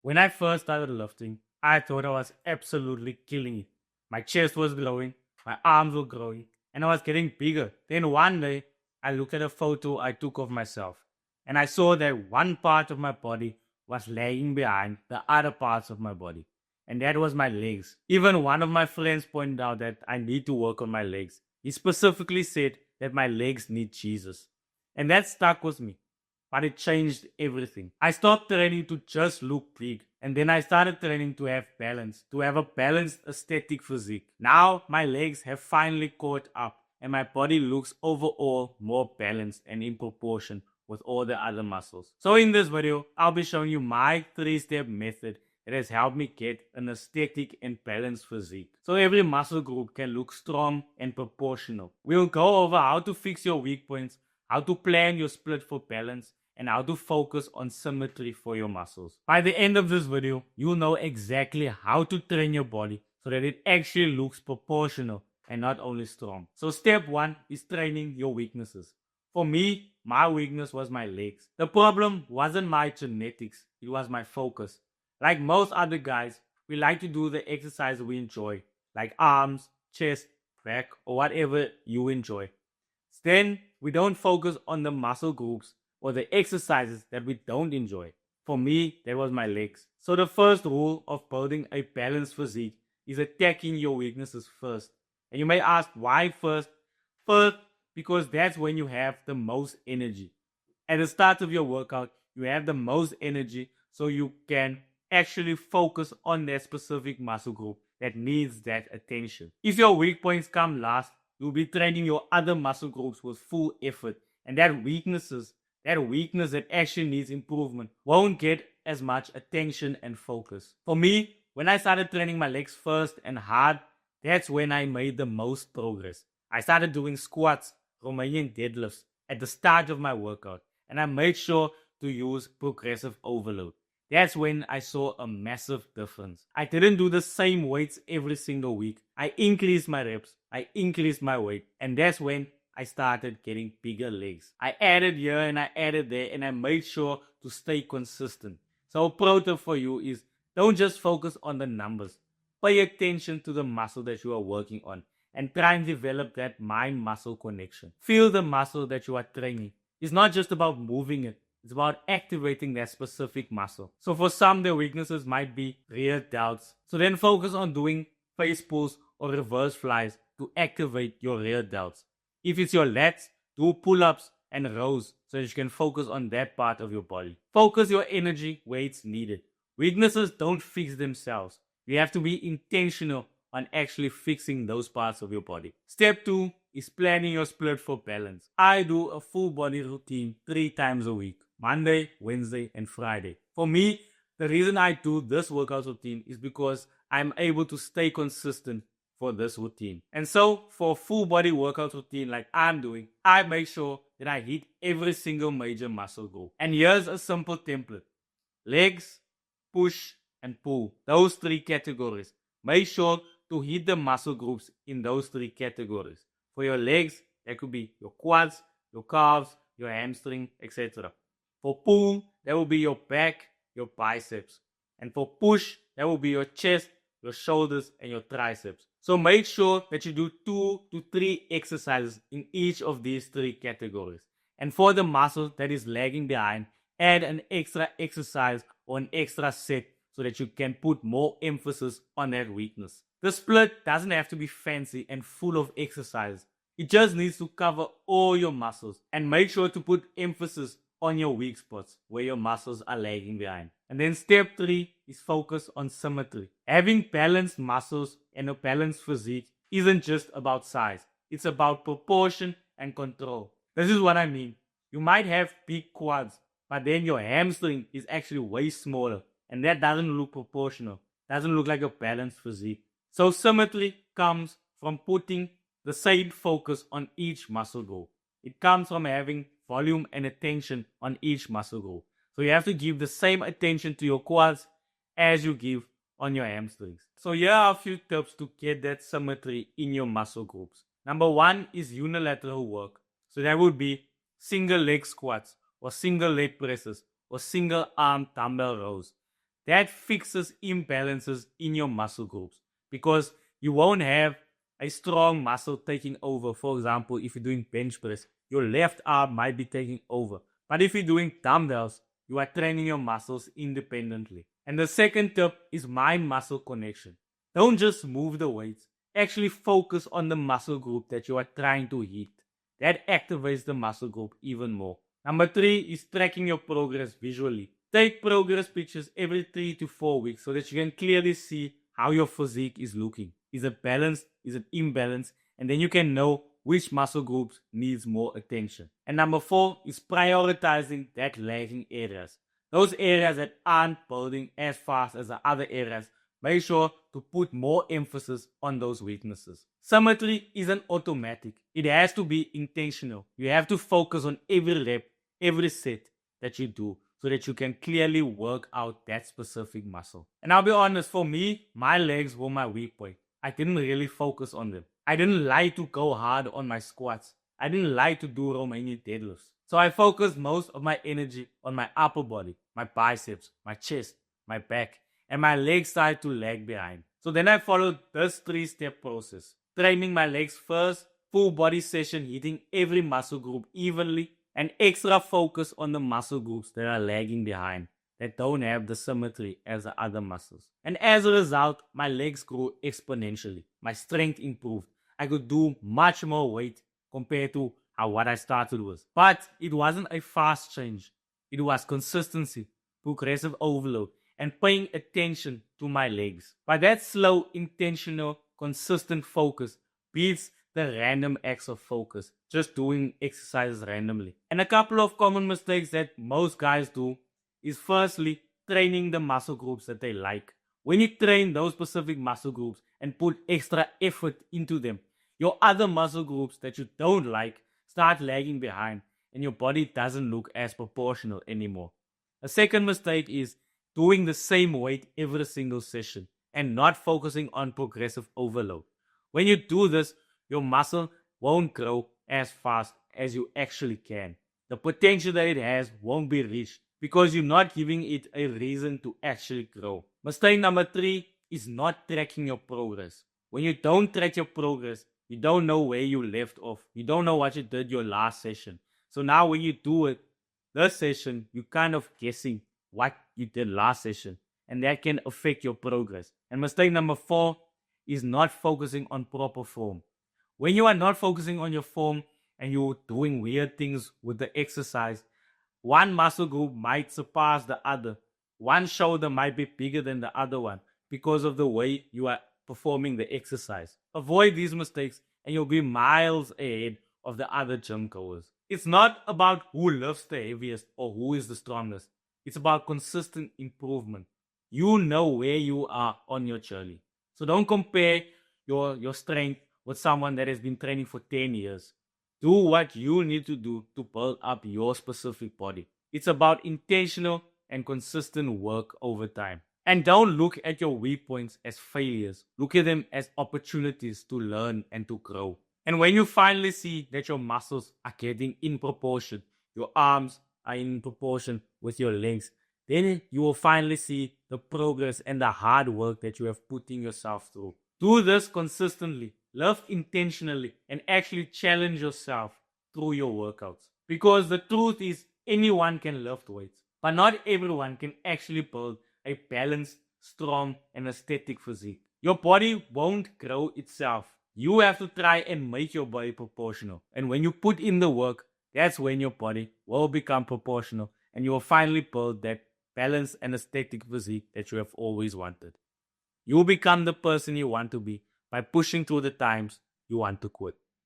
When I first started lifting, I thought I was absolutely killing it. My chest was glowing, my arms were growing, and I was getting bigger. Then one day, I looked at a photo I took of myself, and I saw that one part of my body was lagging behind the other parts of my body, and that was my legs. Even one of my friends pointed out that I need to work on my legs. He specifically said that my legs need Jesus, and that stuck with me, but it changed everything. I stopped training to just look big, and then I started training to have balance, to have a balanced aesthetic physique. Now my legs have finally caught up, and my body looks overall more balanced and in proportion with all the other muscles. So in this video, I'll be showing you my 3-step method that has helped me get an aesthetic and balanced physique. So every muscle group can look strong and proportional. We'll go over how to fix your weak points, how to plan your split for balance, and how to focus on symmetry for your muscles. By the end of this video, you'll know exactly how to train your body so that it actually looks proportional and not only strong. So step 1 is training your weaknesses. For me, my weakness was my legs. The problem wasn't my genetics, it was my focus. Like most other guys, we like to do the exercise we enjoy, like arms, chest, back, or whatever you enjoy. Then we don't focus on the muscle groups or the exercises that we don't enjoy. For me, that was my legs. So the first rule of building a balanced physique is attacking your weaknesses first. And you may ask, why first? First, because that's when you have the most energy. At the start of your workout, you have the most energy, so you can actually focus on that specific muscle group that needs that attention. If your weak points come last, you'll be training your other muscle groups with full effort, and that weakness that actually needs improvement won't get as much attention and focus. For me, when I started training my legs first and hard, that's when I made the most progress. I started doing squats, Romanian deadlifts at the start of my workout, and I made sure to use progressive overload. That's when I saw a massive difference. I didn't do the same weights every single week. I increased my reps, I increased my weight, and that's when I started getting bigger legs. I added here and I added there, and I made sure to stay consistent. So a pro tip for you is don't just focus on the numbers. Pay attention to the muscle that you are working on and try and develop that mind-muscle connection. Feel the muscle that you are training. It's not just about moving it. It's about activating that specific muscle. So for some, their weaknesses might be rear delts. So then focus on doing face pulls or reverse flies to activate your rear delts. If it's your lats, do pull-ups and rows so that you can focus on that part of your body. Focus your energy where it's needed. Weaknesses don't fix themselves. You have to be intentional on actually fixing those parts of your body. Step 2 is planning your split for balance. I do a full body routine 3 times a week. Monday, Wednesday, and Friday. For me, the reason I do this workout routine is because I'm able to stay consistent for this routine. And so, for a full body workout routine like I'm doing, I make sure that I hit every single major muscle group. And here's a simple template: legs, push, and pull. Those 3 categories. Make sure to hit the muscle groups in those 3 categories. For your legs, that could be your quads, your calves, your hamstring, etc. For pull, that will be your back, your biceps. And for push, that will be your chest, your shoulders, and your triceps. So make sure that you do 2 to 3 exercises in each of these 3 categories. And for the muscle that is lagging behind, add an extra exercise or an extra set so that you can put more emphasis on that weakness. The split doesn't have to be fancy and full of exercise. It just needs to cover all your muscles, and make sure to put emphasis on your weak spots where your muscles are lagging behind. And then step 3 is focus on symmetry. Having balanced muscles and a balanced physique isn't just about size. It's about proportion and control. This is what I mean. You might have big quads, but then your hamstring is actually way smaller, and that doesn't look proportional. Doesn't look like a balanced physique. So symmetry comes from putting the same focus on each muscle group. It comes from having volume and attention on each muscle group. So you have to give the same attention to your quads as you give on your hamstrings. So here are a few tips to get that symmetry in your muscle groups. Number 1 is unilateral work. So that would be single leg squats or single leg presses or single arm dumbbell rows. That fixes imbalances in your muscle groups because you won't have a strong muscle taking over. For example, if you're doing bench press, your left arm might be taking over. But if you're doing dumbbells, you are training your muscles independently. And the second tip is mind muscle connection. Don't just move the weights, actually focus on the muscle group that you are trying to hit. That activates the muscle group even more. Number 3 is tracking your progress visually. Take progress pictures every 3 to 4 weeks so that you can clearly see how your physique is looking. Is it balanced? Is it imbalanced? And then you can know which muscle groups needs more attention. And number 4 is prioritizing that lagging areas. Those areas that aren't building as fast as the other areas, make sure to put more emphasis on those weaknesses. Symmetry isn't automatic. It has to be intentional. You have to focus on every rep, every set that you do so that you can clearly work out that specific muscle. And I'll be honest, for me, my legs were my weak point. I didn't really focus on them. I didn't like to go hard on my squats. I didn't like to do Romanian deadlifts. So I focused most of my energy on my upper body, my biceps, my chest, my back, and my legs started to lag behind. So then I followed this 3-step process. Training my legs first, full body session, hitting every muscle group evenly, and extra focus on the muscle groups that are lagging behind, that don't have the symmetry as the other muscles. And as a result, my legs grew exponentially. My strength improved. I could do much more weight compared to what I started with. But it wasn't a fast change. It was consistency, progressive overload, and paying attention to my legs. But that slow, intentional, consistent focus beats the random acts of focus, just doing exercises randomly. And a couple of common mistakes that most guys do is firstly, training the muscle groups that they like. When you train those specific muscle groups and put extra effort into them, your other muscle groups that you don't like start lagging behind and your body doesn't look as proportional anymore. A second mistake is doing the same weight every single session and not focusing on progressive overload. When you do this, your muscle won't grow as fast as you actually can. The potential that it has won't be reached because you're not giving it a reason to actually grow. Mistake number 3 is not tracking your progress. When you don't track your progress, you don't know where you left off. You don't know what you did your last session. So now when you do it, this session, you're kind of guessing what you did last session. And that can affect your progress. And mistake number 4 is not focusing on proper form. When you are not focusing on your form and you're doing weird things with the exercise, one muscle group might surpass the other. One shoulder might be bigger than the other one because of the way you are performing the exercise. Avoid these mistakes and you'll be miles ahead of the other gym goers. It's not about who lifts the heaviest or who is the strongest. It's about consistent improvement. You know where you are on your journey. So don't compare your strength with someone that has been training for 10 years. Do what you need to do to build up your specific body. It's about intentional and consistent work over time. And don't look at your weak points as failures. Look at them as opportunities to learn and to grow. And when you finally see that your muscles are getting in proportion, your arms are in proportion with your legs, then you will finally see the progress and the hard work that you have put in yourself through. Do this consistently, lift intentionally, and actually challenge yourself through your workouts. Because the truth is, anyone can lift weights, but not everyone can actually build a balanced, strong, and aesthetic physique. Your body won't grow itself. You have to try and make your body proportional. And when you put in the work, that's when your body will become proportional and you will finally build that balanced and aesthetic physique that you have always wanted. You will become the person you want to be by pushing through the times you want to quit.